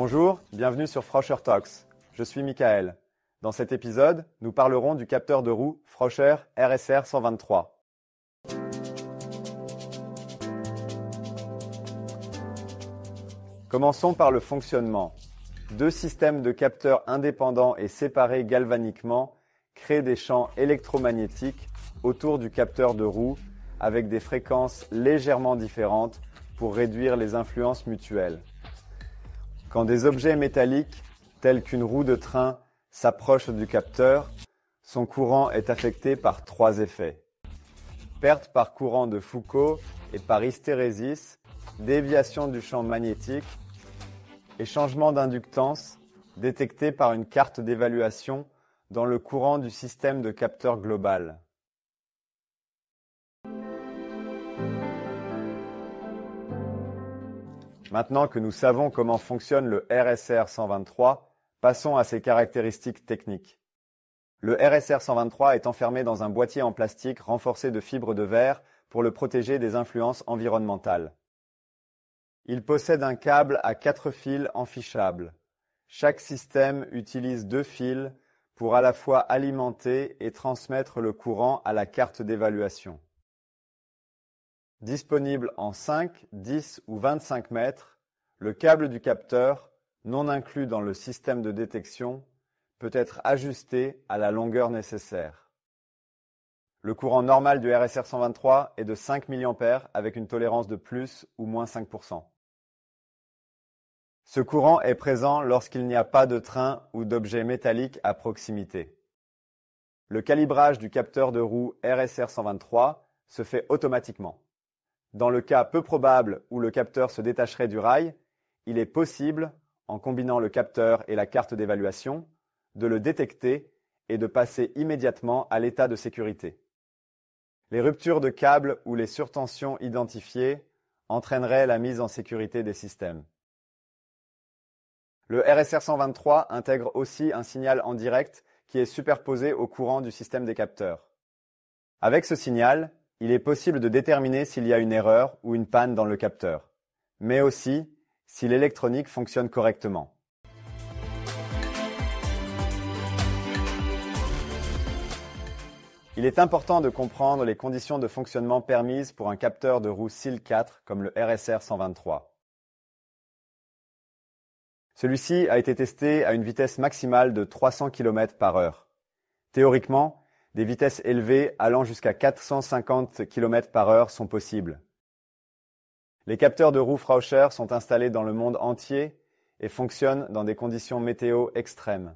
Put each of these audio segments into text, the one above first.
Bonjour, bienvenue sur Froscher Talks. Je suis Michael. Dans cet épisode, nous parlerons du capteur de roue Froscher RSR 123. Commençons par le fonctionnement. Deux systèmes de capteurs indépendants et séparés galvaniquement créent des champs électromagnétiques autour du capteur de roue avec des fréquences légèrement différentes pour réduire les influences mutuelles. Quand des objets métalliques, tels qu'une roue de train, s'approchent du capteur, son courant est affecté par trois effets. Perte par courant de Foucault et par hystérésis, déviation du champ magnétique et changement d'inductance détecté par une carte d'évaluation dans le courant du système de capteur global. Maintenant que nous savons comment fonctionne le RSR 123, passons à ses caractéristiques techniques. Le RSR 123 est enfermé dans un boîtier en plastique renforcé de fibres de verre pour le protéger des influences environnementales. Il possède un câble à 4 fils enfichables. Chaque système utilise 2 fils pour à la fois alimenter et transmettre le courant à la carte d'évaluation. Disponible en 5, 10 ou 25 mètres, le câble du capteur, non inclus dans le système de détection, peut être ajusté à la longueur nécessaire. Le courant normal du RSR 123 est de 5 mA avec une tolérance de plus ou moins 5%. Ce courant est présent lorsqu'il n'y a pas de train ou d'objet métallique à proximité. Le calibrage du capteur de roue RSR 123 se fait automatiquement. Dans le cas peu probable où le capteur se détacherait du rail, il est possible, en combinant le capteur et la carte d'évaluation, de le détecter et de passer immédiatement à l'état de sécurité. Les ruptures de câbles ou les surtensions identifiées entraîneraient la mise en sécurité des systèmes. Le RSR 123 intègre aussi un signal en direct qui est superposé au courant du système des capteurs. Avec ce signal, il est possible de déterminer s'il y a une erreur ou une panne dans le capteur, mais aussi si l'électronique fonctionne correctement. Il est important de comprendre les conditions de fonctionnement permises pour un capteur de roue SIL 4 comme le RSR 123. Celui-ci a été testé à une vitesse maximale de 300 km/h. Théoriquement, des vitesses élevées allant jusqu'à 450 km/h sont possibles. Les capteurs de roue Froscher sont installés dans le monde entier et fonctionnent dans des conditions météo extrêmes.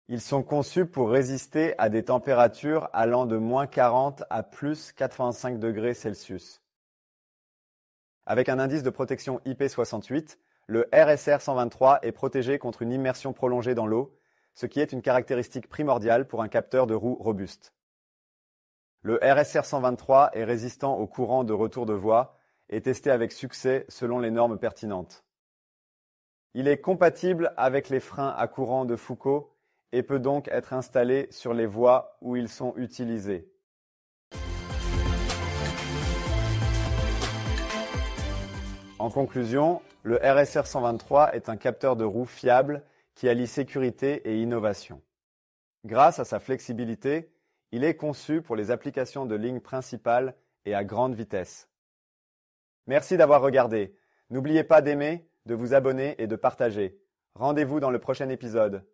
Ils sont conçus pour résister à des températures allant de -40 à +85 degrés Celsius. Avec un indice de protection IP68, le RSR 123 est protégé contre une immersion prolongée dans l'eau, ce qui est une caractéristique primordiale pour un capteur de roue robuste. Le RSR 123 est résistant au courant de retour de voie et testé avec succès selon les normes pertinentes. Il est compatible avec les freins à courant de Foucault et peut donc être installé sur les voies où ils sont utilisés. En conclusion, le RSR 123 est un capteur de roue fiable qui allie sécurité et innovation. Grâce à sa flexibilité, il est conçu pour les applications de ligne principale et à grande vitesse. Merci d'avoir regardé. N'oubliez pas d'aimer, de vous abonner et de partager. Rendez-vous dans le prochain épisode.